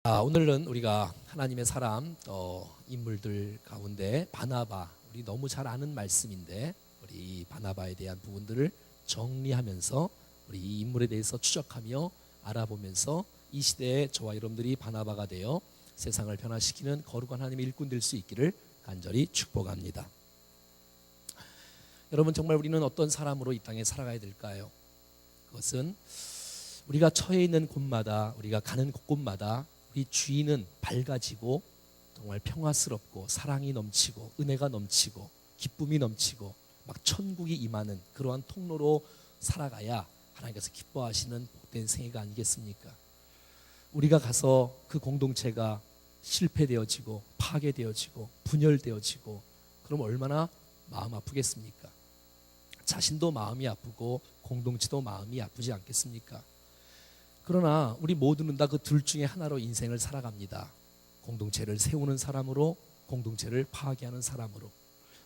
오늘은 우리가 하나님의 사람 인물들 가운데 바나바, 우리 너무 잘 아는 말씀인데 우리 이 바나바에 대한 부분들을 정리하면서 우리 이 인물에 대해서 추적하며 알아보면서 이 시대에 저와 여러분들이 바나바가 되어 세상을 변화시키는 거룩한 하나님의 일꾼 될 수 있기를 간절히 축복합니다. 여러분, 정말 우리는 어떤 사람으로 이 땅에 살아가야 될까요? 그것은 우리가 처해 있는 곳마다, 우리가 가는 곳곳마다 우리 주인은 밝아지고 정말 평화스럽고 사랑이 넘치고 은혜가 넘치고 기쁨이 넘치고 막 천국이 임하는 그러한 통로로 살아가야 하나님께서 기뻐하시는 복된 생애가 아니겠습니까? 우리가 가서 그 공동체가 실패되어지고 파괴되어지고 분열되어지고 그럼 얼마나 마음 아프겠습니까? 자신도 마음이 아프고 공동체도 마음이 아프지 않겠습니까? 그러나 우리 모두는 다 그 둘 중에 하나로 인생을 살아갑니다. 공동체를 세우는 사람으로, 공동체를 파괴하는 사람으로,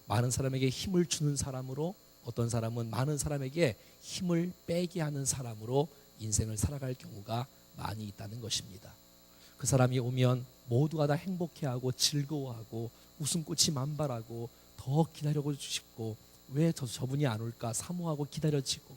많은 사람에게 힘을 주는 사람으로, 어떤 사람은 많은 사람에게 힘을 빼게 하는 사람으로 인생을 살아갈 경우가 많이 있다는 것입니다. 그 사람이 오면 모두가 다 행복해하고 즐거워하고 웃음꽃이 만발하고 더 기다리고 싶고 왜 저분이 안 올까 사모하고 기다려지고,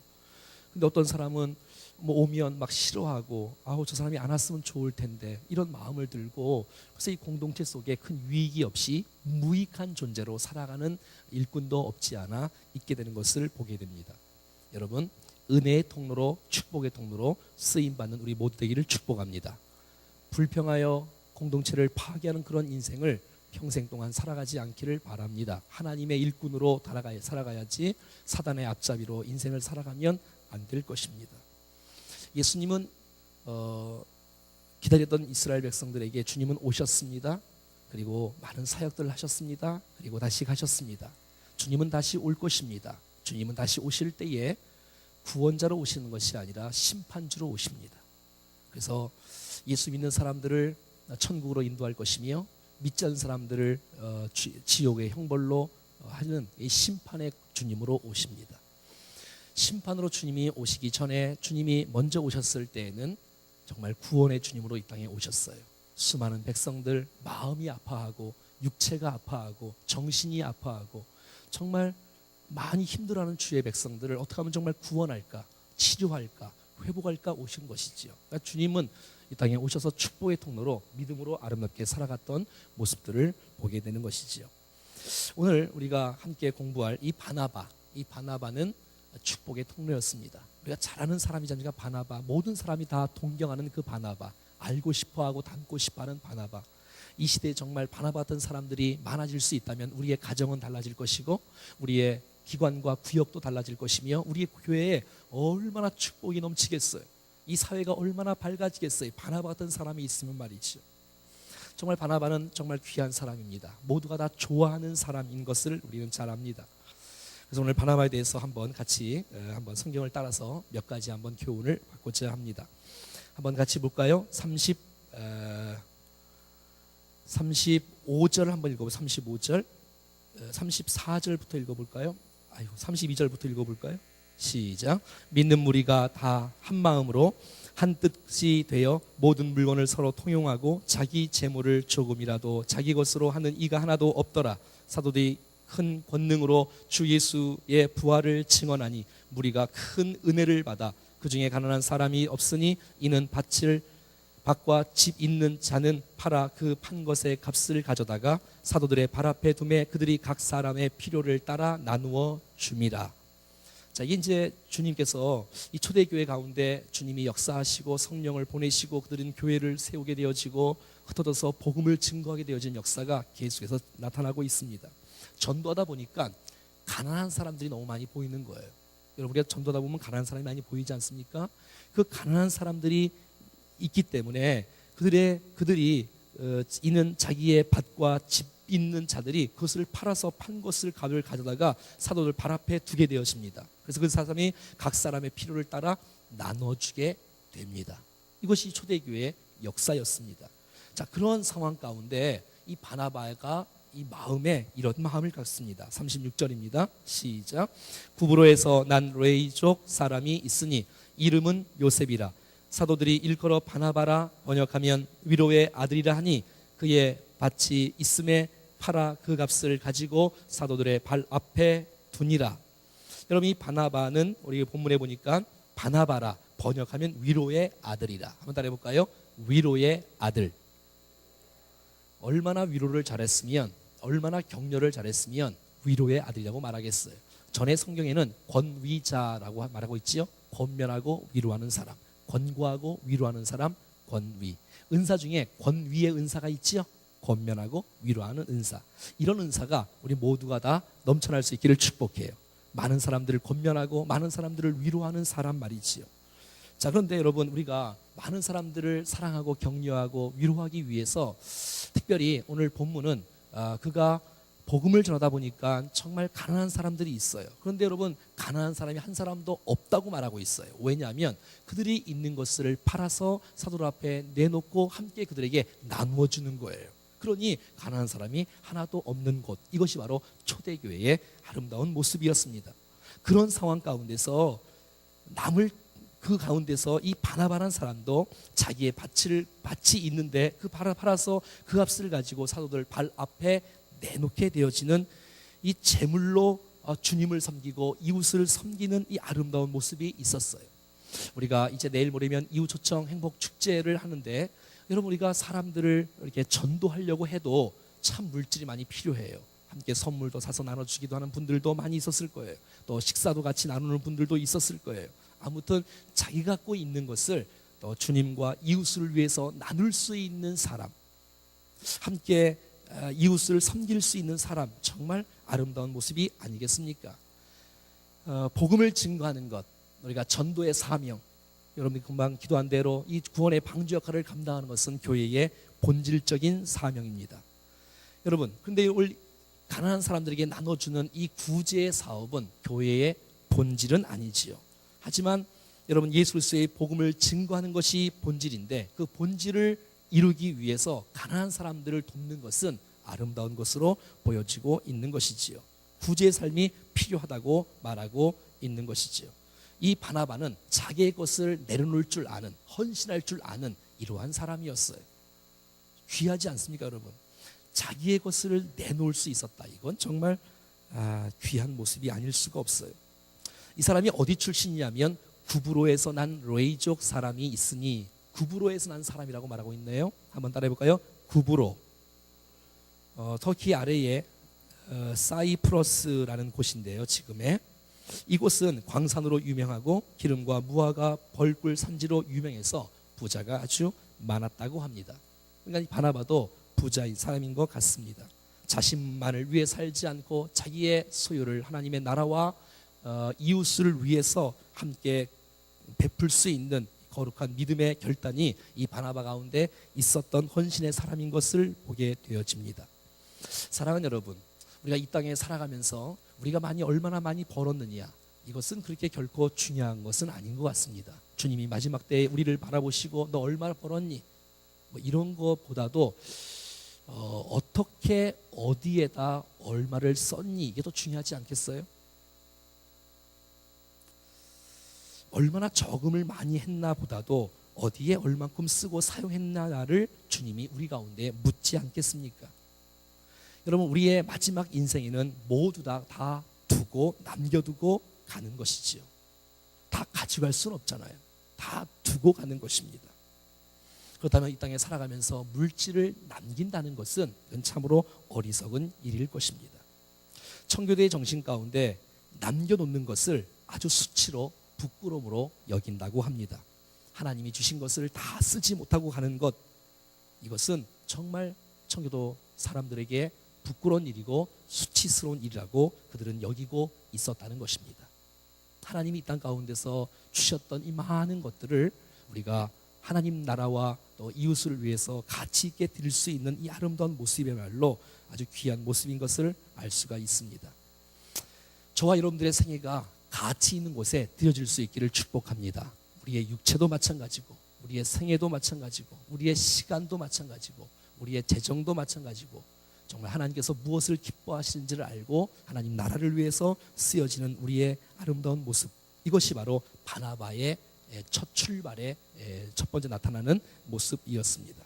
근데 어떤 사람은 오면 막 싫어하고 저 사람이 안 왔으면 좋을 텐데 이런 마음을 들고, 그래서 이 공동체 속에 큰 유익이 없이 무익한 존재로 살아가는 일꾼도 없지 않아 있게 되는 것을 보게 됩니다. 여러분, 은혜의 통로로, 축복의 통로로 쓰임받는 우리 모두 되기를 축복합니다. 불평하여 공동체를 파괴하는 그런 인생을 평생 동안 살아가지 않기를 바랍니다. 하나님의 일꾼으로 살아가야지 사단의 앞잡이로 인생을 살아가면 안 될 것입니다. 예수님은 기다렸던 이스라엘 백성들에게 주님은 오셨습니다. 그리고 많은 사역들을 하셨습니다. 그리고 다시 가셨습니다. 주님은 다시 올 것입니다. 주님은 다시 오실 때에 구원자로 오시는 것이 아니라 심판주로 오십니다. 그래서 예수 믿는 사람들을 천국으로 인도할 것이며 믿지 않는 사람들을 지옥의 형벌로 하는 이 심판의 주님으로 오십니다. 심판으로 주님이 오시기 전에, 주님이 먼저 오셨을 때에는 정말 구원의 주님으로 이 땅에 오셨어요. 수많은 백성들 마음이 아파하고 육체가 아파하고 정신이 아파하고 정말 많이 힘들어하는 주의 백성들을 어떻게 하면 정말 구원할까, 치료할까, 회복할까 오신 것이지요. 그러니까 주님은 이 땅에 오셔서 축복의 통로로 믿음으로 아름답게 살아갔던 모습들을 보게 되는 것이지요. 오늘 우리가 함께 공부할 이 바나바는 축복의 통로였습니다. 우리가 잘 아는 사람이지 않습니까? 바나바, 모든 사람이 다 동경하는 그 바나바, 알고 싶어하고 닮고 싶어하는 바나바. 이 시대에 정말 바나바 같은 사람들이 많아질 수 있다면 우리의 가정은 달라질 것이고 우리의 기관과 구역도 달라질 것이며 우리의 교회에 얼마나 축복이 넘치겠어요. 이 사회가 얼마나 밝아지겠어요. 바나바 같은 사람이 있으면 말이죠. 정말 바나바는 정말 귀한 사람입니다. 모두가 다 좋아하는 사람인 것을 우리는 잘 압니다. 그래서 오늘 바나바에 대해서 한번 같이 한번 성경을 따라서 몇 가지 한번 교훈을 받고자 합니다. 한번 같이 볼까요? 35절 한번 읽어볼까요? 35절, 34절부터 읽어볼까요? 32절부터 읽어볼까요? 시작. 믿는 무리가 다 한 마음으로 한 뜻이 되어 모든 물건을 서로 통용하고 자기 재물을 조금이라도 자기 것으로 하는 이가 하나도 없더라. 사도들이 큰 권능으로 주 예수의 부활을 증언하니 무리가 큰 은혜를 받아 그 중에 가난한 사람이 없으니 이는 밭과 집 있는 자는 팔아 그 판 것의 값을 가져다가 사도들의 발 앞에 두매 그들이 각 사람의 필요를 따라 나누어 줌이라. 자, 이게 이제 주님께서 이 초대교회 가운데 주님이 역사하시고 성령을 보내시고 그들은 교회를 세우게 되어지고 흩어져서 복음을 증거하게 되어진 역사가 계속해서 나타나고 있습니다. 전도하다 보니까 가난한 사람들이 너무 많이 보이는 거예요. 여러분, 우리가 전도하다 보면 가난한 사람이 많이 보이지 않습니까? 그 가난한 사람들이 있기 때문에 그들이 이는 자기의 밭과 집 있는 자들이 그것을 팔아서 판 것을 값을 가져다가 사도들 발 앞에 두게 되어집니다. 그래서 그 사람이 각 사람의 필요를 따라 나눠주게 됩니다. 이것이 초대교회의 역사였습니다. 자, 그런 상황 가운데 이 바나바가 이 마음에 이런 마음을 갖습니다. 36절입니다. 시작. 구브로에서 난 레이족 사람이 있으니 이름은 요셉이라. 사도들이 일컬어 바나바라, 번역하면 위로의 아들이라 하니 그의 밭이 있음에 팔아 그 값을 가지고 사도들의 발 앞에 두니라. 여러분, 이 바나바는 우리 본문에 보니까 바나바라, 번역하면 위로의 아들이라. 한번 따라해 볼까요? 위로의 아들. 얼마나 위로를 잘했으면, 얼마나 격려를 잘했으면 위로의 아들이라고 말하겠어요. 전에 성경에는 권위자라고 말하고 있지요. 권면하고 위로하는 사람, 권고하고 위로하는 사람, 권위. 은사 중에 권위의 은사가 있지요. 권면하고 위로하는 은사. 이런 은사가 우리 모두가 다 넘쳐날 수 있기를 축복해요. 많은 사람들을 권면하고 많은 사람들을 위로하는 사람 말이지요. 자, 그런데 여러분, 우리가 많은 사람들을 사랑하고 격려하고 위로하기 위해서 특별히 오늘 본문은 그가 복음을 전하다 보니까 정말 가난한 사람들이 있어요. 그런데 여러분, 가난한 사람이 한 사람도 없다고 말하고 있어요. 왜냐하면 그들이 있는 것을 팔아서 사도들 앞에 내놓고 함께 그들에게 나누어 주는 거예요. 그러니 가난한 사람이 하나도 없는 곳, 이것이 바로 초대교회의 아름다운 모습이었습니다. 그런 상황 가운데서 그 가운데서 이 바나바라는 사람도 자기의 밭이 있는데 그 팔아서 그 값을 가지고 사도들 발 앞에 내놓게 되어지는 이 제물로 주님을 섬기고 이웃을 섬기는 이 아름다운 모습이 있었어요. 우리가 이제 내일 모레면 이웃초청 행복축제를 하는데, 여러분, 우리가 사람들을 이렇게 전도하려고 해도 참 물질이 많이 필요해요. 함께 선물도 사서 나눠주기도 하는 분들도 많이 있었을 거예요. 또 식사도 같이 나누는 분들도 있었을 거예요. 아무튼 자기 갖고 있는 것을 또 주님과 이웃을 위해서 나눌 수 있는 사람, 함께 이웃을 섬길 수 있는 사람, 정말 아름다운 모습이 아니겠습니까? 복음을 증거하는 것, 우리가 전도의 사명, 여러분이 금방 기도한 대로 이 구원의 방주 역할을 감당하는 것은 교회의 본질적인 사명입니다. 여러분, 그런데 오늘 가난한 사람들에게 나눠주는 이 구제의 사업은 교회의 본질은 아니지요. 하지만 여러분, 예수 그리스도의 복음을 증거하는 것이 본질인데, 그 본질을 이루기 위해서 가난한 사람들을 돕는 것은 아름다운 것으로 보여지고 있는 것이지요. 구제의 삶이 필요하다고 말하고 있는 것이지요. 이 바나바는 자기의 것을 내려놓을 줄 아는, 헌신할 줄 아는 이러한 사람이었어요. 귀하지 않습니까, 여러분? 자기의 것을 내놓을 수 있었다. 이건 정말 귀한 모습이 아닐 수가 없어요. 이 사람이 어디 출신이냐면 구브로에서 난 레이족 사람이 있으니, 구브로에서 난 사람이라고 말하고 있네요. 한번 따라해 볼까요? 구브로. 터키 아래에 사이프러스라는 곳인데요. 지금의 이곳은 광산으로 유명하고 기름과 무화과 벌꿀 산지로 유명해서 부자가 아주 많았다고 합니다. 그러니까 이 바나바도 부자인 사람인 것 같습니다. 자신만을 위해 살지 않고 자기의 소유를 하나님의 나라와 이웃을 위해서 함께 베풀 수 있는 거룩한 믿음의 결단이 이 바나바 가운데 있었던 헌신의 사람인 것을 보게 되어집니다. 사랑하는 여러분, 우리가 이 땅에 살아가면서 우리가 얼마나 많이 벌었느냐, 이것은 그렇게 결코 중요한 것은 아닌 것 같습니다. 주님이 마지막 때에 우리를 바라보시고 너 얼마나 벌었니? 이런 것보다도 어떻게 어디에다 얼마를 썼니, 이게 더 중요하지 않겠어요? 얼마나 저금을 많이 했나 보다도 어디에 얼만큼 쓰고 사용했나를 주님이 우리 가운데 묻지 않겠습니까? 여러분, 우리의 마지막 인생에는 모두 다 두고 남겨두고 가는 것이지요. 다 가져갈 수는 없잖아요. 다 두고 가는 것입니다. 그렇다면 이 땅에 살아가면서 물질을 남긴다는 것은 참으로 어리석은 일일 것입니다. 청교도의 정신 가운데 남겨놓는 것을 아주 수치로 부끄러움으로 여긴다고 합니다. 하나님이 주신 것을 다 쓰지 못하고 가는 것, 이것은 정말 청교도 사람들에게 부끄러운 일이고 수치스러운 일이라고 그들은 여기고 있었다는 것입니다. 하나님이 이 땅 가운데서 주셨던 이 많은 것들을 우리가 하나님 나라와 또 이웃을 위해서 가치 있게 드릴 수 있는 이 아름다운 모습이야말로 아주 귀한 모습인 것을 알 수가 있습니다. 저와 여러분들의 생애가 가치 있는 곳에 드려질 수 있기를 축복합니다. 우리의 육체도 마찬가지고, 우리의 생애도 마찬가지고, 우리의 시간도 마찬가지고, 우리의 재정도 마찬가지고, 정말 하나님께서 무엇을 기뻐하시는지를 알고 하나님 나라를 위해서 쓰여지는 우리의 아름다운 모습, 이것이 바로 바나바의 첫 출발의 첫 번째 나타나는 모습이었습니다.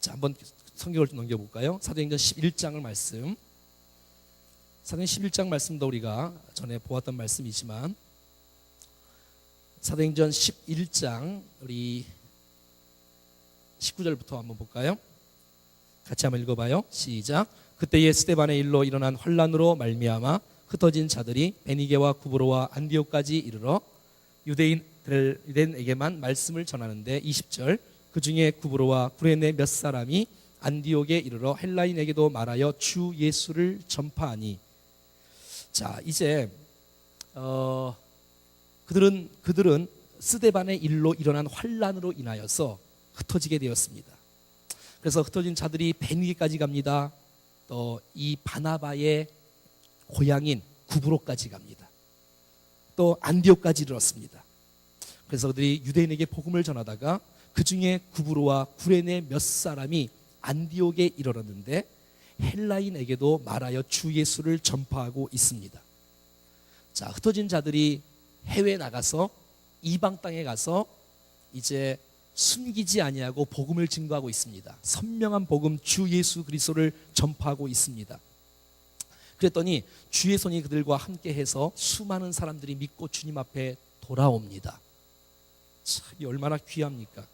자, 한번 성경을 좀 넘겨볼까요? 사도행전 11장을 말씀. 사도행전 11장 말씀도 우리가 전에 보았던 말씀이지만 사도행전 11장 우리 19절부터 한번 볼까요? 같이 한번 읽어봐요. 시작. 그때에 스데반의 일로 일어난 환란으로 말미암아 흩어진 자들이 베니게와 구브로와 안디옥까지 이르러 유대인에게만 말씀을 전하는데 20절. 그 중에 구브로와 구레네 몇 사람이 안디옥에 이르러 헬라인에게도 말하여 주 예수를 전파하니. 자, 이제 그들은 스데반의 일로 일어난 환란으로 인하여서 흩어지게 되었습니다. 그래서 흩어진 자들이 베니게까지 갑니다. 또 이 바나바의 고향인 구브로까지 갑니다. 또 안디옥까지 이르렀습니다. 그래서 그들이 유대인에게 복음을 전하다가 그 중에 구브로와 구레네 몇 사람이 안디옥에 이르렀는데 헬라인에게도 말하여 주 예수를 전파하고 있습니다. 자, 흩어진 자들이 해외에 나가서 이방 땅에 가서 이제 숨기지 아니하고 복음을 증거하고 있습니다. 선명한 복음 주 예수 그리스도를 전파하고 있습니다. 그랬더니 주의 손이 그들과 함께해서 수많은 사람들이 믿고 주님 앞에 돌아옵니다. 참, 이 얼마나 귀합니까?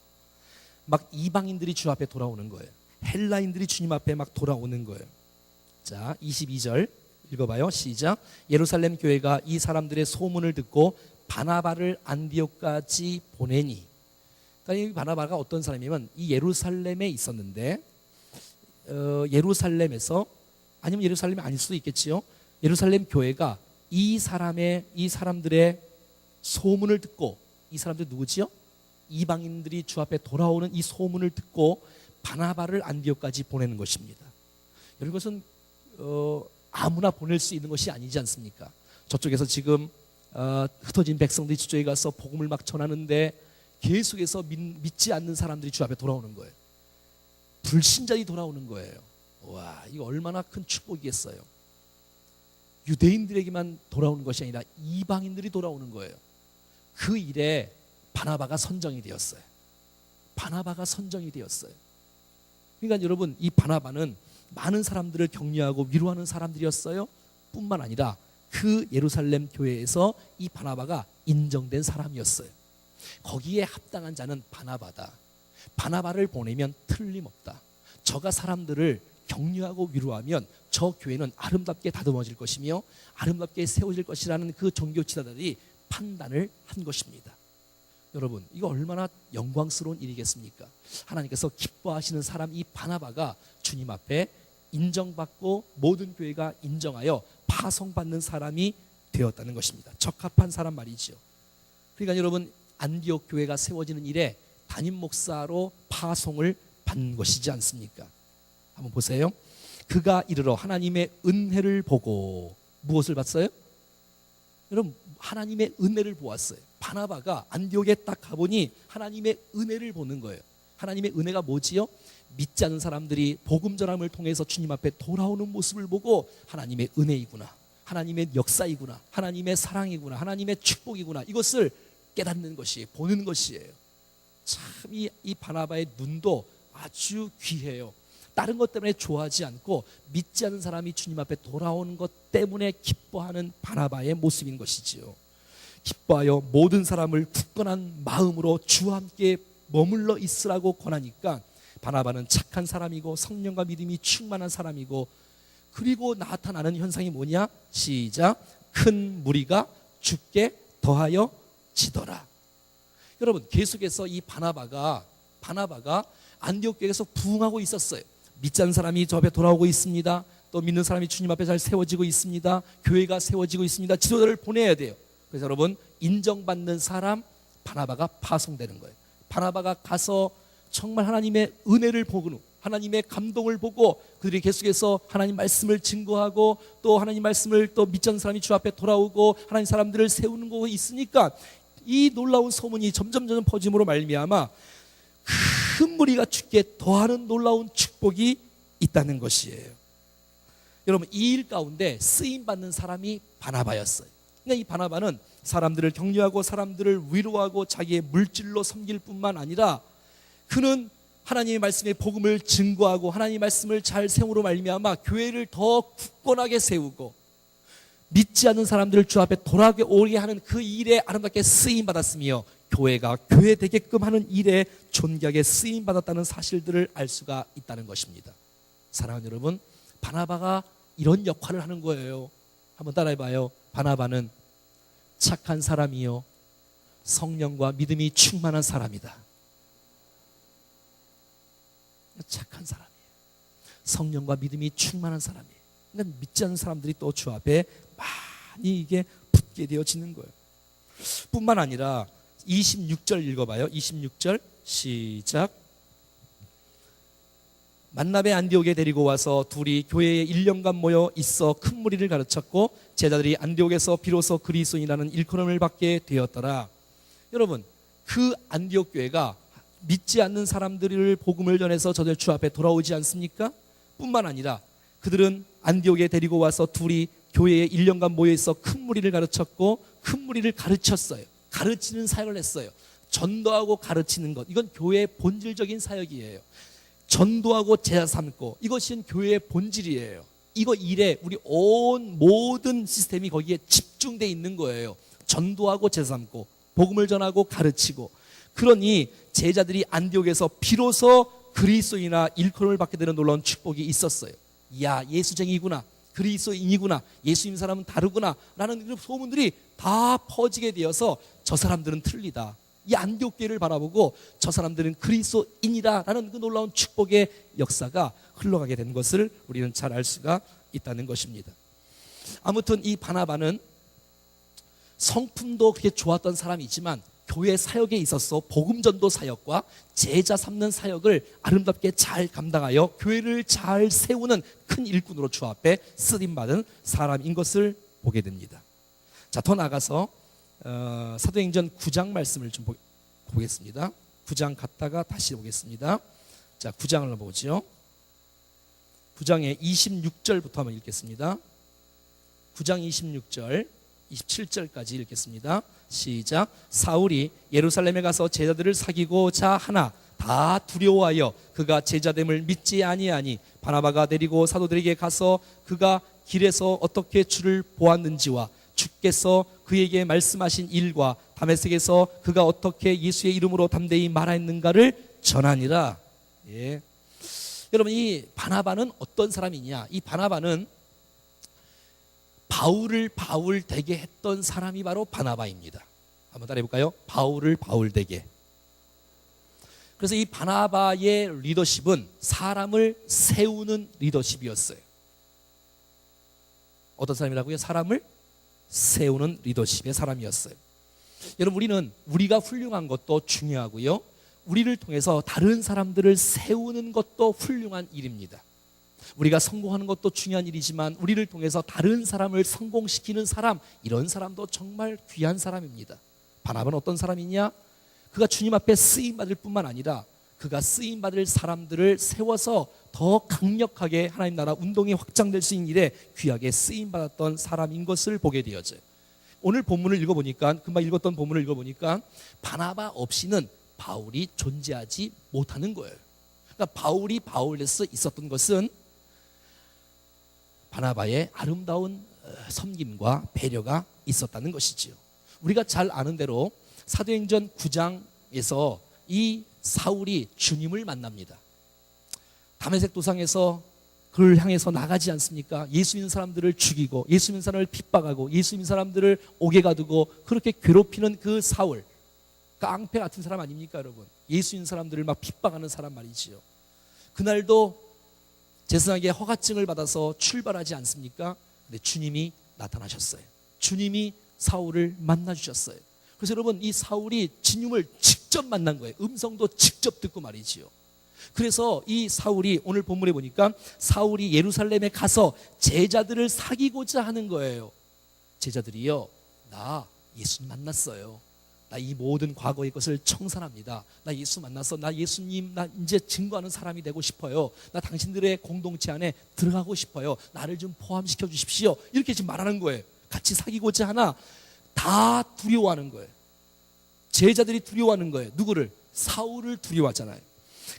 막 이방인들이 주 앞에 돌아오는 거예요. 헬라인들이 주님 앞에 막 돌아오는 거예요. 자, 22절 읽어봐요. 시작. 예루살렘 교회가 이 사람들의 소문을 듣고 바나바를 안디옥까지 보내니. 그러니까 이 바나바가 어떤 사람이면 이 예루살렘에 있었는데 예루살렘에서, 아니면 예루살렘이 아닐 수도 있겠지요. 예루살렘 교회가 이 사람들의 소문을 듣고, 이 사람들 누구지요? 이방인들이 주 앞에 돌아오는 이 소문을 듣고 바나바를 안디옥까지 보내는 것입니다. 이런 것은 아무나 보낼 수 있는 것이 아니지 않습니까? 저쪽에서 지금 흩어진 백성들이 저쪽에 가서 복음을 막 전하는데 계속해서 믿지 않는 사람들이 주 앞에 돌아오는 거예요. 불신자들이 돌아오는 거예요. 와, 이거 얼마나 큰 축복이겠어요. 유대인들에게만 돌아오는 것이 아니라 이방인들이 돌아오는 거예요. 그 일에 바나바가 선정이 되었어요. 바나바가 선정이 되었어요. 그러니까 여러분, 이 바나바는 많은 사람들을 격려하고 위로하는 사람들이었어요. 뿐만 아니라 그 예루살렘 교회에서 이 바나바가 인정된 사람이었어요. 거기에 합당한 자는 바나바다. 바나바를 보내면 틀림없다. 저가 사람들을 격려하고 위로하면 저 교회는 아름답게 다듬어질 것이며 아름답게 세워질 것이라는 그 종교 지도자들이 판단을 한 것입니다. 여러분, 이거 얼마나 영광스러운 일이겠습니까? 하나님께서 기뻐하시는 사람 이 바나바가 주님 앞에 인정받고 모든 교회가 인정하여 파송받는 사람이 되었다는 것입니다. 적합한 사람 말이죠. 그러니까 여러분, 안디옥 교회가 세워지는 일에 담임 목사로 파송을 받는 것이지 않습니까? 한번 보세요. 그가 이르러 하나님의 은혜를 보고 무엇을 봤어요? 여러분, 하나님의 은혜를 보았어요. 바나바가 안디옥에 딱 가보니 하나님의 은혜를 보는 거예요. 하나님의 은혜가 뭐지요? 믿지 않는 사람들이 복음 전함을 통해서 주님 앞에 돌아오는 모습을 보고 하나님의 은혜이구나, 하나님의 역사이구나, 하나님의 사랑이구나, 하나님의 축복이구나, 이것을 깨닫는 것이, 보는 것이에요. 참 이 바나바의 눈도 아주 귀해요. 다른 것 때문에 좋아하지 않고 믿지 않는 사람이 주님 앞에 돌아오는 것 때문에 기뻐하는 바나바의 모습인 것이지요. 기뻐하여 모든 사람을 굳건한 마음으로 주와 함께 머물러 있으라고 권하니까 바나바는 착한 사람이고 성령과 믿음이 충만한 사람이고, 그리고 나타나는 현상이 뭐냐? 시작. 큰 무리가 주께 더하여 지더라. 여러분, 계속해서 이 바나바가 안디옥 교회에서 부흥하고 있었어요. 믿지 않는 사람이 저 앞에 돌아오고 있습니다. 또 믿는 사람이 주님 앞에 잘 세워지고 있습니다. 교회가 세워지고 있습니다. 지도자를 보내야 돼요. 그래서 여러분, 인정받는 사람 바나바가 파송되는 거예요. 바나바가 가서 정말 하나님의 은혜를 보고, 하나님의 감동을 보고 그들이 계속해서 하나님 말씀을 증거하고 또 하나님 말씀을 또 믿지 않는 사람이 주 앞에 돌아오고 하나님 사람들을 세우는 거 있으니까 이 놀라운 소문이 점점 퍼짐으로 말미암아 큰 무리가 주께 더하는 놀라운 축복이 있다는 것이에요. 여러분, 이 일 가운데 쓰임받는 사람이 바나바였어요. 그러니까 이 바나바는 사람들을 격려하고 사람들을 위로하고 자기의 물질로 섬길 뿐만 아니라 그는 하나님의 말씀의 복음을 증거하고 하나님의 말씀을 잘 세움으로 말미암아 교회를 더 굳건하게 세우고 믿지 않는 사람들을 주 앞에 돌아오게 하는 그 일에 아름답게 쓰임 받았으며 교회가 교회 되게끔 하는 일에 존귀하게 쓰임 받았다는 사실들을 알 수가 있다는 것입니다. 사랑하는 여러분, 바나바가 이런 역할을 하는 거예요. 한번 따라해봐요. 바나바는 착한 사람이요 성령과 믿음이 충만한 사람이다. 착한 사람이에요. 성령과 믿음이 충만한 사람이에요. 그러니까 믿지 않는 사람들이 또 주 앞에 많이 이게 붙게 되어지는 거예요. 뿐만 아니라 26절 읽어봐요. 26절 시작. 만나베 안디옥에 데리고 와서 둘이 교회에 1년간 모여 있어 큰 무리를 가르쳤고 제자들이 안디옥에서 비로소 그리스도인이라는 일컬음을 받게 되었더라. 여러분, 그 안디옥 교회가 믿지 않는 사람들을 복음을 전해서 저들 주 앞에 돌아오지 않습니까? 뿐만 아니라 그들은 안디옥에 데리고 와서 둘이 교회에 1년간 모여 있어 큰 무리를 가르쳤고 큰 무리를 가르쳤어요. 가르치는 사역을 했어요. 전도하고 가르치는 것, 이건 교회의 본질적인 사역이에요. 전도하고 제자 삼고, 이것이 교회의 본질이에요. 이거 일에 우리 온 모든 시스템이 거기에 집중되어 있는 거예요. 전도하고 제자 삼고 복음을 전하고 가르치고. 그러니 제자들이 안디옥에서 비로소 그리스도인이나 일컬음을 받게 되는 놀라운 축복이 있었어요. 야, 예수쟁이구나, 그리스도인이구나, 예수님 사람은 다르구나 라는 그런 소문들이 다 퍼지게 되어서 저 사람들은 틀리다, 이 안디옥 교회를 바라보고 저 사람들은 그리스도인이다 라는 그 놀라운 축복의 역사가 흘러가게 된 것을 우리는 잘 알 수가 있다는 것입니다. 아무튼 이 바나바는 성품도 그렇게 좋았던 사람이지만 교회 사역에 있어서 복음전도 사역과 제자 삼는 사역을 아름답게 잘 감당하여 교회를 잘 세우는 큰 일꾼으로 주 앞에 쓰임받은 사람인 것을 보게 됩니다. 자, 더 나아가서 사도행전 9장 말씀을 좀 보겠습니다. 9장 갔다가 다시 보겠습니다. 자, 9장을 보죠. 9장의 26절부터 한번 읽겠습니다. 9장 26절 27절까지 읽겠습니다. 시작. 사울이 예루살렘에 가서 제자들을 사귀고자 하나 다 두려워하여 그가 제자됨을 믿지 아니하니 바나바가 데리고 사도들에게 가서 그가 길에서 어떻게 주를 보았는지와 주께서 그에게 말씀하신 일과 다메섹에서 그가 어떻게 예수의 이름으로 담대히 말하였는가를 전하니라. 예. 여러분, 이 바나바는 어떤 사람이냐? 이 바나바는 바울을 바울 되게 했던 사람이 바로 바나바입니다. 한번 따라해 볼까요? 바울을 바울 되게. 그래서 이 바나바의 리더십은 사람을 세우는 리더십이었어요. 어떤 사람이라고요? 사람을 세우는 리더십의 사람이었어요. 여러분, 우리가 훌륭한 것도 중요하고요, 우리를 통해서 다른 사람들을 세우는 것도 훌륭한 일입니다. 우리가 성공하는 것도 중요한 일이지만 우리를 통해서 다른 사람을 성공시키는 사람, 이런 사람도 정말 귀한 사람입니다. 바나바는 어떤 사람이냐? 그가 주님 앞에 쓰임받을 뿐만 아니라 그가 쓰임받을 사람들을 세워서 더 강력하게 하나님 나라 운동이 확장될 수 있는 일에 귀하게 쓰임받았던 사람인 것을 보게 되어져요. 오늘 본문을 읽어보니까, 금방 읽었던 본문을 읽어보니까 바나바 없이는 바울이 존재하지 못하는 거예요. 그러니까 바울이 바울로서 있었던 것은 바나바의 아름다운 섬김과 배려가 있었다는 것이지요. 우리가 잘 아는 대로 사도행전 9장에서 이 사울이 주님을 만납니다. 다메섹 도상에서 그를 향해서 나가지 않습니까? 예수 믿는 사람들을 죽이고 예수 믿는 사람을 핍박하고 예수 믿는 사람들을 옥에 가두고 그렇게 괴롭히는 그 사울, 깡패 같은 사람 아닙니까, 여러분? 예수 믿는 사람들을 막 핍박하는 사람 말이지요. 그날도 제사장에게 허가증을 받아서 출발하지 않습니까? 근데 주님이 나타나셨어요. 주님이 사울을 만나주셨어요. 그래서 여러분, 이 사울이 주님을 직접 만난 거예요. 음성도 직접 듣고 말이지요. 그래서 이 사울이 오늘 본문에 보니까 사울이 예루살렘에 가서 제자들을 사귀고자 하는 거예요. 제자들이요, 나 예수님 만났어요. 나 이 모든 과거의 것을 청산합니다. 나 예수 만나서 나 예수님, 나 이제 증거하는 사람이 되고 싶어요. 나 당신들의 공동체 안에 들어가고 싶어요. 나를 좀 포함시켜 주십시오. 이렇게 지금 말하는 거예요. 같이 사귀고자 하나 다 두려워하는 거예요. 제자들이 두려워하는 거예요. 누구를? 사울을 두려워하잖아요.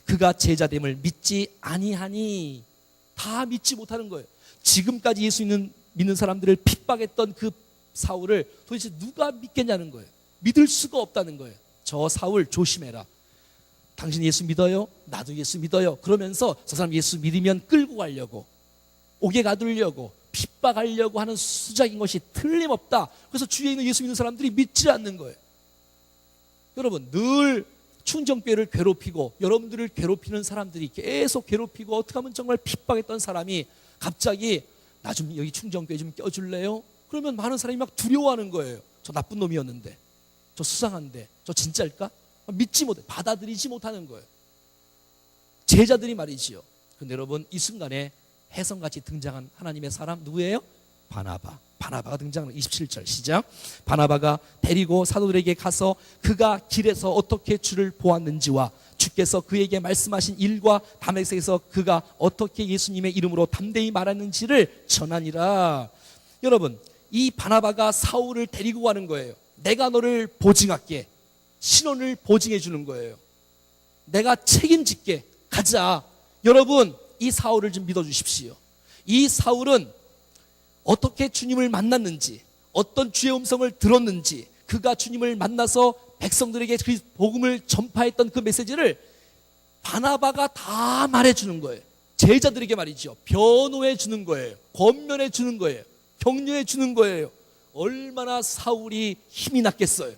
그가 제자됨을 믿지 아니하니, 다 믿지 못하는 거예요. 지금까지 예수 믿는 사람들을 핍박했던 그 사울을 도대체 누가 믿겠냐는 거예요. 믿을 수가 없다는 거예요. 저 사울 조심해라. 당신 예수 믿어요? 나도 예수 믿어요. 그러면서 저 사람 예수 믿으면 끌고 가려고, 옥에 가두려고, 핍박하려고 하는 수작인 것이 틀림없다. 그래서 주위에 있는 예수 믿는 사람들이 믿지 않는 거예요. 여러분, 늘 충정교회를 괴롭히고 여러분들을 괴롭히는 사람들이 계속 괴롭히고 어떻게 하면 정말 핍박했던 사람이 갑자기 나 좀 여기 충정교회 좀 껴줄래요? 그러면 많은 사람이 막 두려워하는 거예요. 저 나쁜 놈이었는데, 저 수상한데, 저 진짜일까? 믿지 못해, 받아들이지 못하는 거예요. 제자들이 말이지요. 근데 여러분, 이 순간에 혜성같이 등장한 하나님의 사람 누구예요? 바나바가 등장하는 27절 시작. 바나바가 데리고 사도들에게 가서 그가 길에서 어떻게 주를 보았는지와 주께서 그에게 말씀하신 일과 다메섹에서 그가 어떻게 예수님의 이름으로 담대히 말하는지를 전하니라. 여러분, 이 바나바가 사울을 데리고 가는 거예요. 내가 너를 보증할게. 신원을 보증해 주는 거예요. 내가 책임질게. 가자. 여러분, 이 사울을 좀 믿어주십시오. 이 사울은 어떻게 주님을 만났는지, 어떤 주의 음성을 들었는지, 그가 주님을 만나서 백성들에게 그 복음을 전파했던 그 메시지를 바나바가 다 말해주는 거예요. 제자들에게 말이죠. 변호해 주는 거예요. 권면해 주는 거예요. 격려해 주는 거예요. 얼마나 사울이 힘이 났겠어요.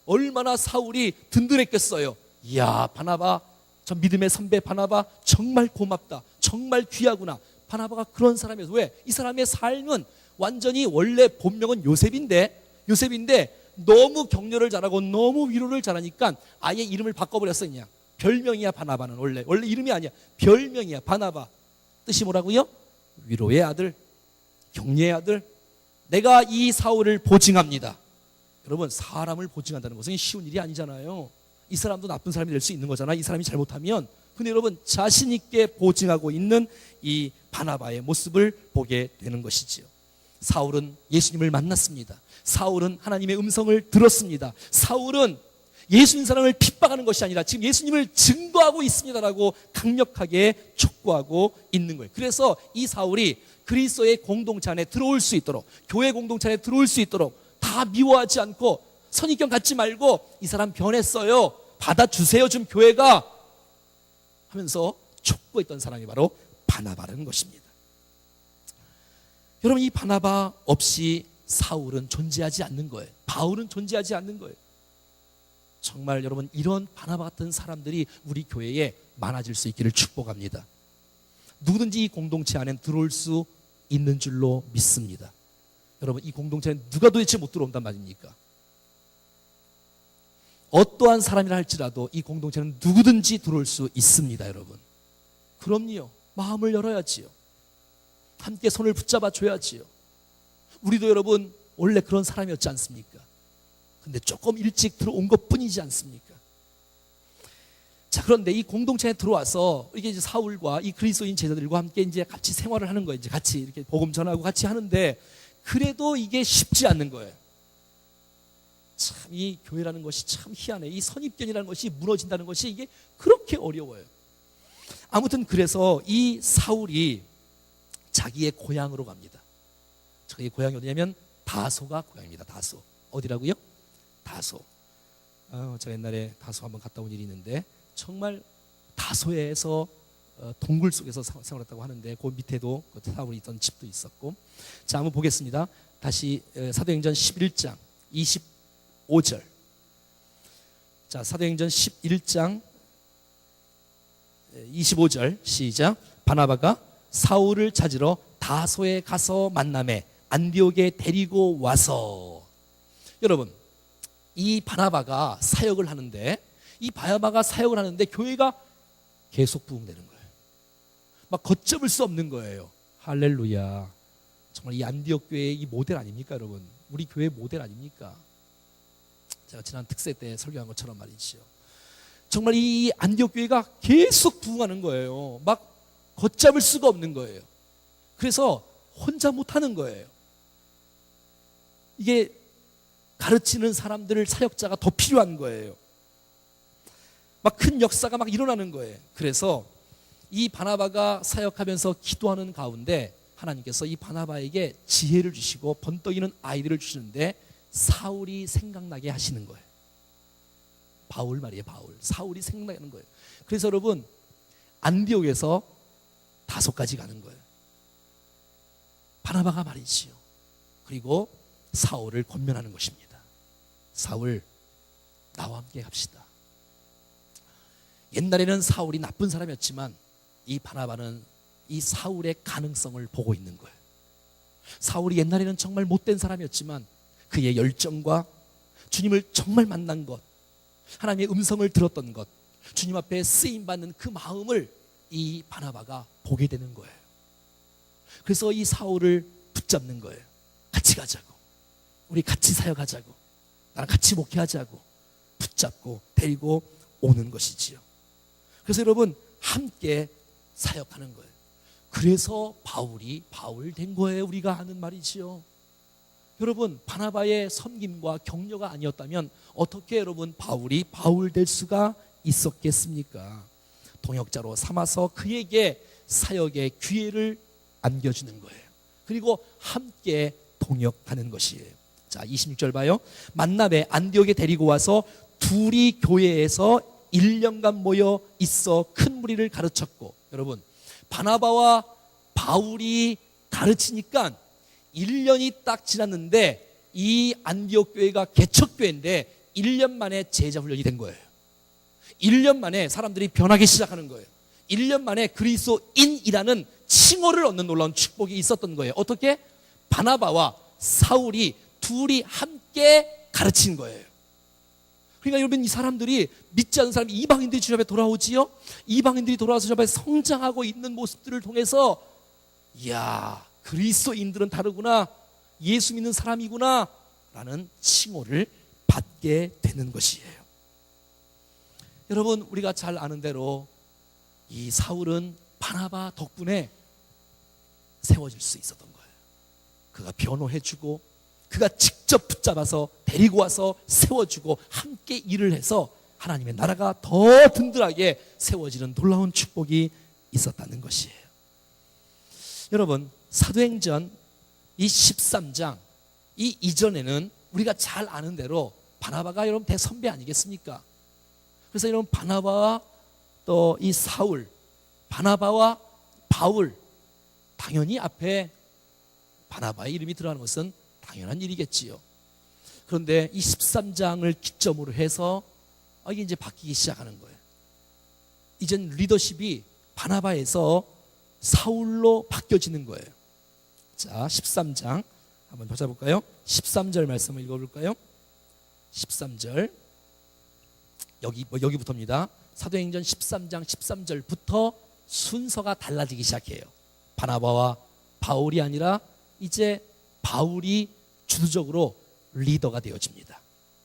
얼마나 사울이 든든했겠어요. 이야, 바나바, 저 믿음의 선배 바나바 정말 고맙다. 정말 귀하구나. 바나바가 그런 사람이어서, 왜? 이 사람의 삶은 완전히 원래 본명은 요셉인데 너무 격려를 잘하고 너무 위로를 잘하니까 아예 이름을 바꿔버렸어. 그냥 별명이야. 바나바는 원래 이름이 아니야. 별명이야. 바나바. 뜻이 뭐라고요? 위로의 아들, 격려의 아들. 내가 이 사울을 보증합니다. 여러분, 사람을 보증한다는 것은 쉬운 일이 아니잖아요. 이 사람도 나쁜 사람이 될 수 있는 거잖아, 이 사람이 잘못하면. 근데 여러분, 자신 있게 보증하고 있는 이 바나바의 모습을 보게 되는 것이지요. 사울은 예수님을 만났습니다. 사울은 하나님의 음성을 들었습니다. 사울은 예수님 사람을 핍박하는 것이 아니라 지금 예수님을 증거하고 있습니다라고 강력하게 촉구하고 있는 거예요. 그래서 이 사울이 그리스도의 공동체 안에 들어올 수 있도록, 교회 공동체 안에 들어올 수 있도록 다 미워하지 않고 선입견 갖지 말고, 이 사람 변했어요, 받아주세요 좀 교회가 하면서 촉구했던 사람이 바로 바나바라는 것입니다. 여러분, 이 바나바 없이 사울은 존재하지 않는 거예요. 바울은 존재하지 않는 거예요. 정말 여러분, 이런 바나바 같은 사람들이 우리 교회에 많아질 수 있기를 축복합니다. 누구든지 이 공동체 안에 들어올 수 있는 줄로 믿습니다. 여러분, 이 공동체에 누가 도대체 못 들어온단 말입니까? 어떠한 사람이라 할지라도 이 공동체는 누구든지 들어올 수 있습니다. 여러분, 그럼요. 마음을 열어야지요. 함께 손을 붙잡아 줘야지요. 우리도 여러분 원래 그런 사람이었지 않습니까? 근데 조금 일찍 들어온 것 뿐이지 않습니까? 자, 그런데 이 공동체에 들어와서 이게 이제 사울과 이 그리스도인 제자들과 함께 이제 같이 생활을 하는 거예요. 이제 같이 이렇게 복음 전하고 같이 하는데, 그래도 이게 쉽지 않는 거예요. 참, 이 교회라는 것이 참 희한해. 이 선입견이라는 것이 무너진다는 것이 이게 그렇게 어려워요. 아무튼 그래서 이 사울이 자기의 고향으로 갑니다. 자기의 고향이 어디냐면 다소가 고향입니다. 다소. 어디라고요? 다소. 제가 옛날에 다소 한번 갔다 온 일이 있는데, 정말 다소에서 동굴 속에서 생활했다고 하는데, 그 밑에도 사울이 있던 집도 있었고. 자, 한번 보겠습니다. 다시 사도행전 11장 25절. 자, 사도행전 11장 25절 시작. 바나바가 사울을 찾으러 다소에 가서 만나매 안디옥에 데리고 와서. 여러분, 이 바나바가 사역을 하는데, 교회가 계속 부흥되는 거예요. 막 걷잡을 수 없는 거예요. 할렐루야. 정말 이 안디옥 교회의 이 모델 아닙니까, 여러분? 우리 교회 모델 아닙니까? 제가 지난 특세 때 설교한 것처럼 말이지요. 정말 이 안디옥 교회가 계속 부흥하는 거예요. 막 걷잡을 수가 없는 거예요. 그래서 혼자 못하는 거예요. 이게 가르치는 사람들, 사역자가 더 필요한 거예요. 막 큰 역사가 막 일어나는 거예요. 그래서 이 바나바가 사역하면서 기도하는 가운데 하나님께서 이 바나바에게 지혜를 주시고 번뜩이는 아이디어를 주시는데 사울이 생각나게 하시는 거예요. 바울 말이에요. 바울. 사울이 생각나는 거예요. 그래서 여러분, 안디옥에서 5가지 가는 거예요. 바나바가 말이지요. 그리고 사울을 권면하는 것입니다. 사울, 나와 함께 갑시다. 옛날에는 사울이 나쁜 사람이었지만 이 바나바는 이 사울의 가능성을 보고 있는 거예요. 사울이 옛날에는 정말 못된 사람이었지만 그의 열정과 주님을 정말 만난 것, 하나님의 음성을 들었던 것, 주님 앞에 쓰임받는 그 마음을 이 바나바가 보게 되는 거예요. 그래서 이 사울을 붙잡는 거예요. 같이 가자고, 우리 같이 사역하자고, 나랑 같이 목회하자고 붙잡고 데리고 오는 것이지요. 그래서 여러분, 함께 사역하는 거예요. 그래서 바울이 바울 된 거예요. 우리가 하는 말이지요. 여러분, 바나바의 섬김과 격려가 아니었다면 어떻게 여러분 바울이 바울 될 수가 있었겠습니까? 동역자로 삼아서 그에게 사역의 기회를 안겨주는 거예요. 그리고 함께 동역하는 것이에요. 자, 26절 봐요. 만남에 안디옥에 데리고 와서 둘이 교회에서 1년간 모여 있어 큰 무리를 가르쳤고, 여러분, 바나바와 바울이 가르치니까 1년이 딱 지났는데 이 안디옥 교회가 개척교회인데 1년 만에 제자 훈련이 된 거예요. 1년 만에 사람들이 변하기 시작하는 거예요. 1년 만에 그리스도인이라는 칭호를 얻는 놀라운 축복이 있었던 거예요. 어떻게? 바나바와 사울이 둘이 함께 가르친 거예요. 그러니까 여러분, 이 사람들이, 믿지 않는 사람이 이방인들이 주님 앞에 돌아오지요. 이방인들이 돌아와서 주님 앞에 성장하고 있는 모습들을 통해서, 이야, 그리스도인들은 다르구나, 예수 믿는 사람이구나 라는 칭호를 받게 되는 것이에요. 여러분, 우리가 잘 아는 대로 이 사울은 바나바 덕분에 세워질 수 있었던 거예요. 그가 변호해주고, 그가 직접 붙잡아서 데리고 와서 세워주고 함께 일을 해서 하나님의 나라가 더 든든하게 세워지는 놀라운 축복이 있었다는 것이에요. 여러분, 사도행전 이 13장 이 이전에는 우리가 잘 아는 대로 바나바가 여러분 대선배 아니겠습니까? 그래서 여러분, 바나바와 또 이 사울, 바나바와 바울, 당연히 앞에 바나바의 이름이 들어가는 것은 당연한 일이겠지요. 그런데 이 13장을 기점으로 해서 이게 이제 바뀌기 시작하는 거예요. 이젠 리더십이 바나바에서 사울로 바뀌어지는 거예요. 자, 13장 한번 찾아볼까요? 13절 말씀을 읽어볼까요? 13절 여기부터입니다. 사도행전 13장 13절부터 순서가 달라지기 시작해요. 바나바와 바울이 아니라 이제 바울이 주도적으로 리더가 되어집니다.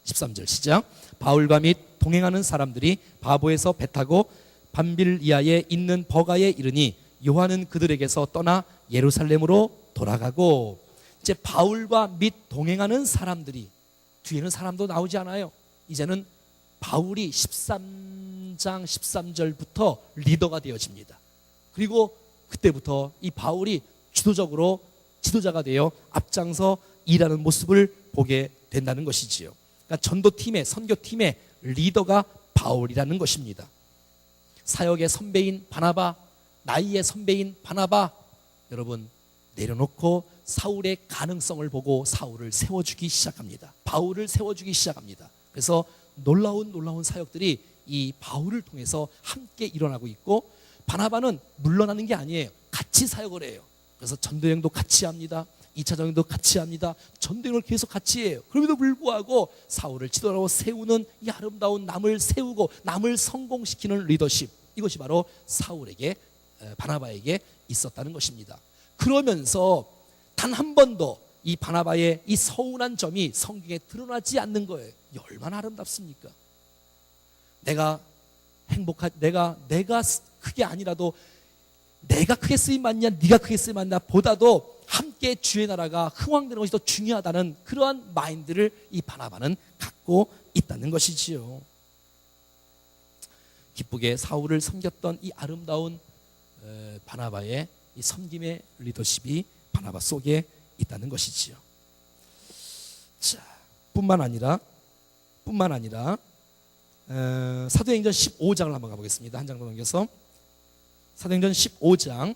13절 시작. 바울과 및 동행하는 사람들이 바보에서 배 타고 밤빌리아에 있는 버가에 이르니 요한은 그들에게서 떠나 예루살렘으로 돌아가고, 이제 바울과 및 동행하는 사람들이, 뒤에는 사람도 나오지 않아요. 이제는 바울이 13장 13절부터 리더가 되어집니다. 그리고 그때부터 이 바울이 주도적으로 지도자가 되어 앞장서 일하는 모습을 보게 된다는 것이지요. 그러니까 전도팀의, 선교팀의 리더가 바울이라는 것입니다. 사역의 선배인 바나바, 나이의 선배인 바나바, 여러분 내려놓고 사울의 가능성을 보고 사울을 세워주기 시작합니다. 바울을 세워주기 시작합니다. 그래서 놀라운 사역들이 이 바울을 통해서 함께 일어나고 있고, 바나바는 물러나는 게 아니에요. 같이 사역을 해요. 그래서 전도여행도 같이 합니다. 2차 전도도 같이 합니다. 전도여행을 계속 같이 해요. 그럼에도 불구하고 사울을 지도하고 세우는 이 아름다운, 남을 세우고 남을 성공시키는 리더십, 이것이 바로 사울에게, 바나바에게 있었다는 것입니다. 그러면서 단 한 번도 이 바나바의 이 서운한 점이 성경에 드러나지 않는 거예요. 얼마나 아름답습니까? 내가 크게 아니라도 내가 크게 쓰임 받냐, 네가 크게 쓰임 받냐 보다도 함께 함께 주의 나라가 흥왕되는 것이 더 중요하다는 그러한 마인드를 이 바나바는 갖고 있다는 것이지요. 기쁘게 사울을 섬겼던 이 아름다운 바나바의 이 섬김의 리더십이 바나바 속에 있다는 것이지요. 자, 뿐만 아니라 사도행전 15장을 한번 가보겠습니다. 한 장 더 넘겨서 사도행전 15장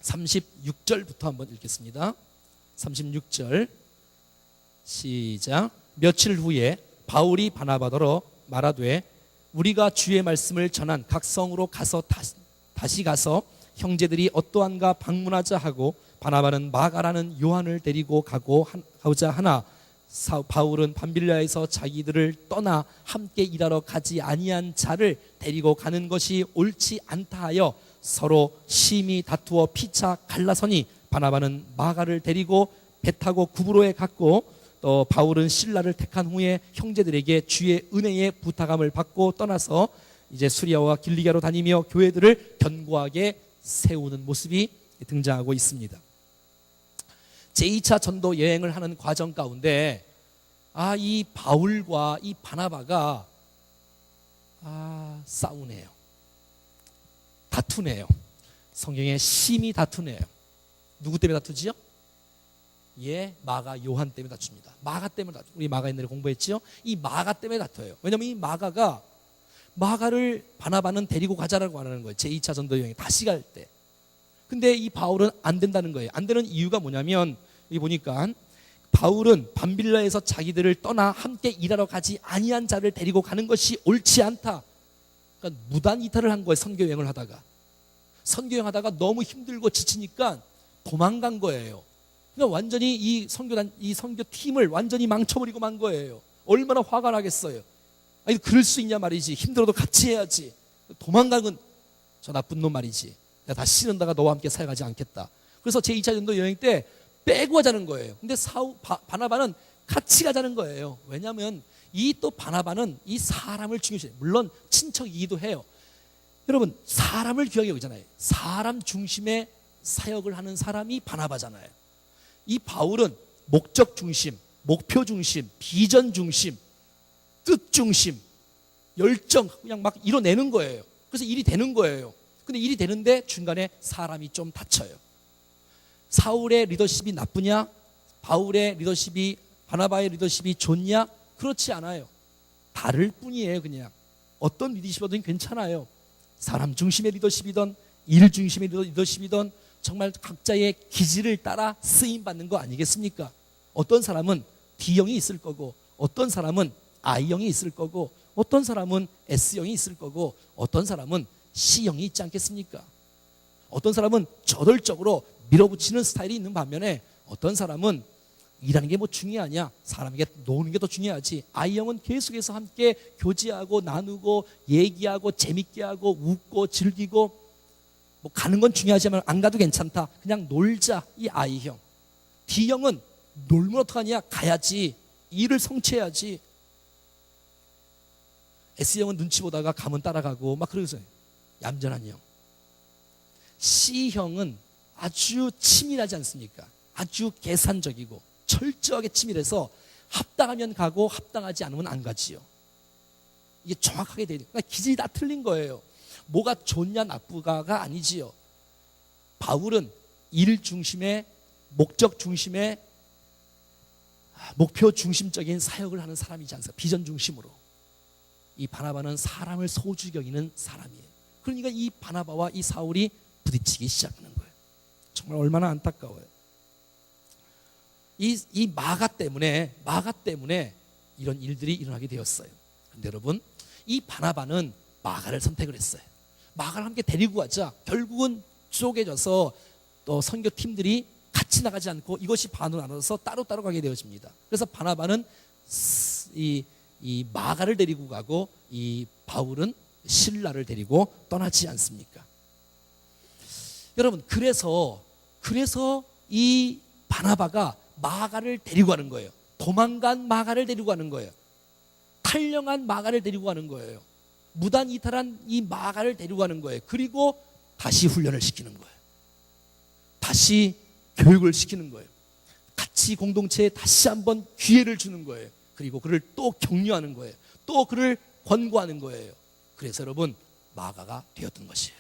36절부터 한번 읽겠습니다. 36절 시작. 며칠 후에 바울이 바나바더러 말하되 우리가 주의 말씀을 전한 각 성으로 가서 다시 가서 형제들이 어떠한가 방문하자 하고 바나바는 마가라는 요한을 데리고 가고자 하나 바울은 밤빌라에서 자기들을 떠나 함께 일하러 가지 아니한 자를 데리고 가는 것이 옳지 않다 하여 서로 심히 다투어 피차 갈라서니 바나바는 마가를 데리고 배 타고 구브로에 갔고 또 바울은 실라를 택한 후에 형제들에게 주의 은혜의 부탁함을 받고 떠나서 이제 수리아와 길리기아로 다니며 교회들을 견고하게 세우는 모습이 등장하고 있습니다. 제2차 전도 여행을 하는 과정 가운데 이 바울과 이 바나바가 싸우네요. 다투네요. 성경에 심히 다투네요. 누구 때문에 다투지요? 마가 요한 때문에 다툽니다. 마가 때문에 다투. 우리 마가 옛날에 공부했지요? 이 마가 때문에 다퉈요. 왜냐하면 이 마가를 바나바는 데리고 가자라고 하는 거예요. 제2차 전도 여행 다시 갈 때. 근데 이 바울은 안 된다는 거예요. 안 되는 이유가 뭐냐면 여기 보니까 바울은 밤빌라에서 자기들을 떠나 함께 일하러 가지 아니한 자를 데리고 가는 것이 옳지 않다. 그러니까 무단 이탈을 한 거예요. 선교 여행을 하다가 너무 힘들고 지치니까 도망간 거예요. 그러니까 완전히 이 선교팀을 완전히 망쳐버리고 만 거예요. 얼마나 화가 나겠어요. 아니 그럴 수 있냐 말이지. 힘들어도 같이 해야지. 도망가는 저 나쁜 놈 말이지. 내가 다시는 내가 너와 함께 살아가지 않겠다. 그래서 제2차 전도 여행 때 빼고 가자는 거예요. 근데 바나바는 같이 가자는 거예요. 왜냐하면 또 바나바는 이 사람을 중요시해요. 물론 친척이기도 해요. 여러분 사람을 귀하게 여기잖아요. 사람 중심의 사역을 하는 사람이 바나바잖아요. 이 바울은 목적 중심, 목표 중심, 비전 중심, 뜻 중심, 열정 그냥 막 이뤄내는 거예요. 그래서 일이 되는 거예요. 근데 일이 되는데 중간에 사람이 좀 다쳐요. 사울의 리더십이 나쁘냐? 바나바의 리더십이 좋냐? 그렇지 않아요. 다를 뿐이에요. 그냥 어떤 리더십이든 괜찮아요. 사람 중심의 리더십이든 일 중심의 리더십이든 정말 각자의 기질을 따라 쓰임받는 거 아니겠습니까? 어떤 사람은 D형이 있을 거고 어떤 사람은 I형이 있을 거고 어떤 사람은 S형이 있을 거고 어떤 사람은 C형이 있지 않겠습니까? 어떤 사람은 저돌적으로 밀어붙이는 스타일이 있는 반면에 어떤 사람은 일하는 게 뭐 중요하냐? 사람에게 노는 게 더 중요하지. I형은 계속해서 함께 교제하고 나누고 얘기하고 재밌게 하고 웃고 즐기고 뭐 가는 건 중요하지만 안 가도 괜찮다. 그냥 놀자. 이 I형. D형은 놀면 어떡하냐? 가야지. 일을 성취해야지. S형은 눈치 보다가 가면 따라가고 막 그러면서 얌전한 형. C형은 아주 치밀하지 않습니까? 아주 계산적이고 철저하게 치밀해서 합당하면 가고 합당하지 않으면 안 가지요. 이게 정확하게 돼야 돼요. 그러니까 기질이 다 틀린 거예요. 뭐가 좋냐 나쁘가가 아니지요. 바울은 일 중심의 목적 중심의 목표 중심적인 사역을 하는 사람이지 않습니까? 비전 중심으로. 이 바나바는 사람을 소중히 여기는 사람이에요. 그러니까 이 바나바와 이 사울이 부딪히기 시작하는 거예요. 정말 얼마나 안타까워요. 이 마가 때문에 이런 일들이 일어나게 되었어요. 그런데 여러분, 이 바나바는 마가를 선택을 했어요. 마가를 함께 데리고 가자. 결국은 쪼개져서 또 선교팀들이 같이 나가지 않고 이것이 반으로 나눠서 따로따로 가게 되어집니다. 그래서 바나바는 이 마가를 데리고 가고 이 바울은 실라를 데리고 떠나지 않습니까? 여러분, 그래서 이 바나바가 마가를 데리고 가는 거예요. 도망간 마가를 데리고 가는 거예요. 탈령한 마가를 데리고 가는 거예요. 무단 이탈한 이 마가를 데리고 가는 거예요. 그리고 다시 훈련을 시키는 거예요. 다시 교육을 시키는 거예요. 같이 공동체에 다시 한번 기회를 주는 거예요. 그리고 그를 또 격려하는 거예요. 또 그를 권고하는 거예요. 그래서 여러분 마가가 되었던 것이에요.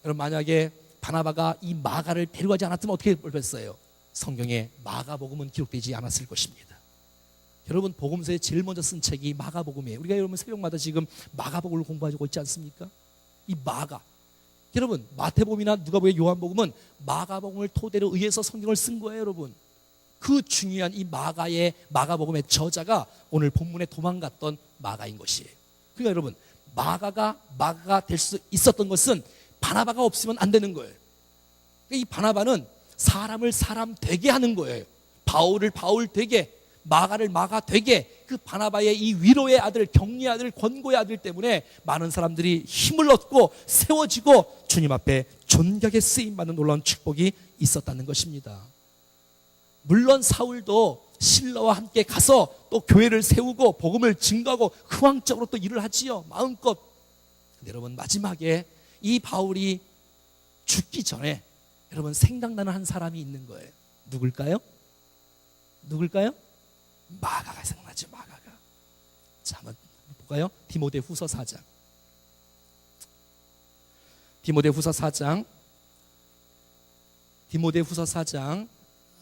여러분 만약에 바나바가 이 마가를 데려가지 않았으면 어떻게 됐어요? 성경에 마가복음은 기록되지 않았을 것입니다. 여러분 복음서에 제일 먼저 쓴 책이 마가복음이에요. 우리가 여러분 새벽마다 지금 마가복음을 공부하고 있지 않습니까? 이 마가, 여러분 마태복음이나 누가복음, 요한복음은 마가복음을 토대로 의해서 성경을 쓴 거예요. 여러분 그 중요한 이 마가복음의 저자가 오늘 본문에 도망갔던 마가인 것이에요. 그러니까 여러분 마가가 될 수 있었던 것은 바나바가 없으면 안 되는 거예요. 이 바나바는 사람을 사람 되게 하는 거예요. 바울을 바울 되게, 마가를 마가 되게, 그 바나바의 이 위로의 아들, 격려의 아들, 권고의 아들 때문에 많은 사람들이 힘을 얻고 세워지고 주님 앞에 존귀하게 쓰임받는 놀라운 축복이 있었다는 것입니다. 물론 사울도 실러와 함께 가서 또 교회를 세우고 복음을 증거하고 흥왕적으로 또 일을 하지요, 마음껏. 근데 여러분 마지막에 이 바울이 죽기 전에 여러분 생각나는 한 사람이 있는 거예요. 누굴까요? 마가가 생각나죠. 마가가. 자, 한번 볼까요? 디모데후서 4장. 디모데후서 4장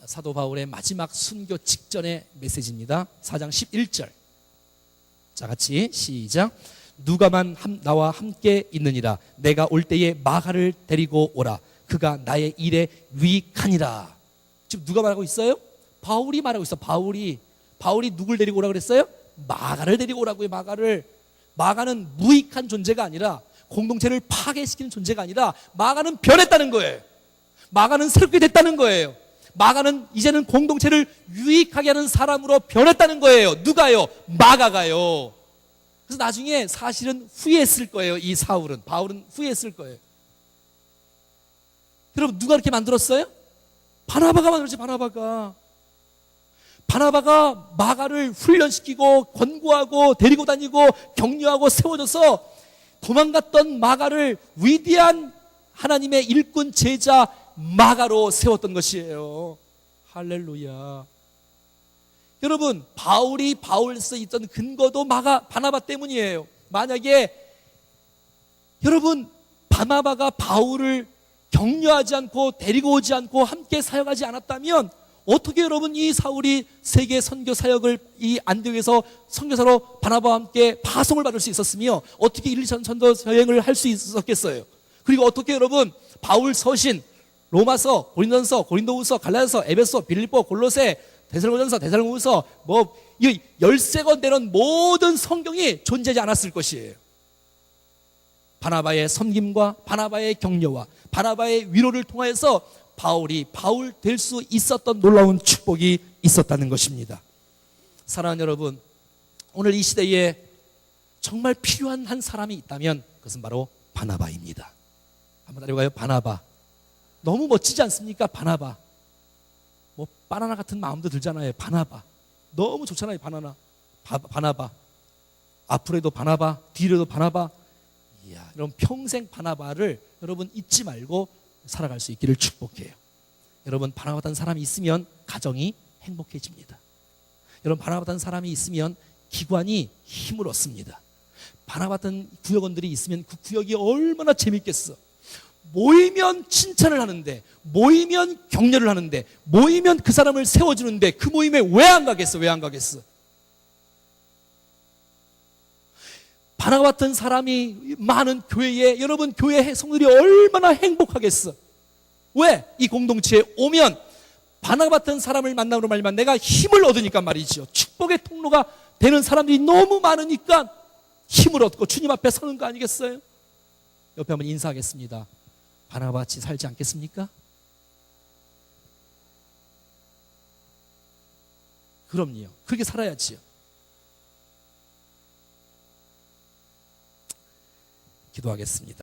사도 바울의 마지막 순교 직전의 메시지입니다. 4장 11절. 자, 같이 시작. 누가만 나와 함께 있느니라. 내가 올 때에 마가를 데리고 오라. 그가 나의 일에 유익하니라. 지금 누가 말하고 있어요? 바울이 말하고 있어. 바울이 누굴 데리고 오라 그랬어요? 마가를 데리고 오라고요. 마가는 무익한 존재가 아니라, 공동체를 파괴시키는 존재가 아니라 마가는 변했다는 거예요. 마가는 새롭게 됐다는 거예요. 마가는 이제는 공동체를 유익하게 하는 사람으로 변했다는 거예요. 누가요? 마가가요. 그래서 나중에 사실은 후회했을 거예요. 이 바울은 후회했을 거예요. 여러분 누가 이렇게 만들었어요? 바나바가 만들었지. 바나바가 마가를 훈련시키고 권고하고 데리고 다니고 격려하고 세워줘서 도망갔던 마가를 위대한 하나님의 일꾼 제자 마가로 세웠던 것이에요. 할렐루야. 여러분 바울이 바울에서 있던 근거도 바나바 때문이에요. 만약에 여러분 바나바가 바울을 격려하지 않고 데리고 오지 않고 함께 사역하지 않았다면 어떻게 여러분 이 사울이 세계 선교 사역을 이 안디옥에서 선교사로 바나바와 함께 파송을 받을 수 있었으며 어떻게 1, 2천 전도 여행을 할 수 있었겠어요? 그리고 어떻게 여러분 바울 서신, 로마서, 고린도전서, 고린도후서, 갈라디아서, 에베소, 빌립보, 골로새, 데살로니가전서, 데살로니가후서 이 13권 되는 모든 성경이 존재하지 않았을 것이에요. 바나바의 섬김과 바나바의 격려와 바나바의 위로를 통하여서 바울이 바울 될 수 있었던 놀라운 축복이 있었다는 것입니다. 사랑하는 여러분, 오늘 이 시대에 정말 필요한 한 사람이 있다면 그것은 바로 바나바입니다. 한번 따라해봐요. 바나바. 너무 멋지지 않습니까? 바나바. 바나나 같은 마음도 들잖아요. 바나바. 너무 좋잖아요. 바나바. 앞으로도 바나바, 뒤로도 바나바. 이야, 여러분 평생 바나바를 여러분 잊지 말고 살아갈 수 있기를 축복해요. 여러분 바나바 같은 사람이 있으면 가정이 행복해집니다. 여러분 바나바 같은 사람이 있으면 기관이 힘을 얻습니다. 바나바 같은 구역원들이 있으면 그 구역이 얼마나 재밌겠어. 모이면 칭찬을 하는데, 모이면 격려를 하는데, 모이면 그 사람을 세워주는데 그 모임에 왜 안 가겠어? 바나바 같은 사람이 많은 교회에, 여러분 교회 성도들이 얼마나 행복하겠어. 왜? 이 공동체에 오면 바나바 같은 사람을 만남으로 말미암아 내가 힘을 얻으니까 말이죠. 축복의 통로가 되는 사람들이 너무 많으니까 힘을 얻고 주님 앞에 서는 거 아니겠어요? 옆에 한번 인사하겠습니다. 바나바 같이 살지 않겠습니까? 그럼요. 그렇게 살아야지요. 기도하겠습니다.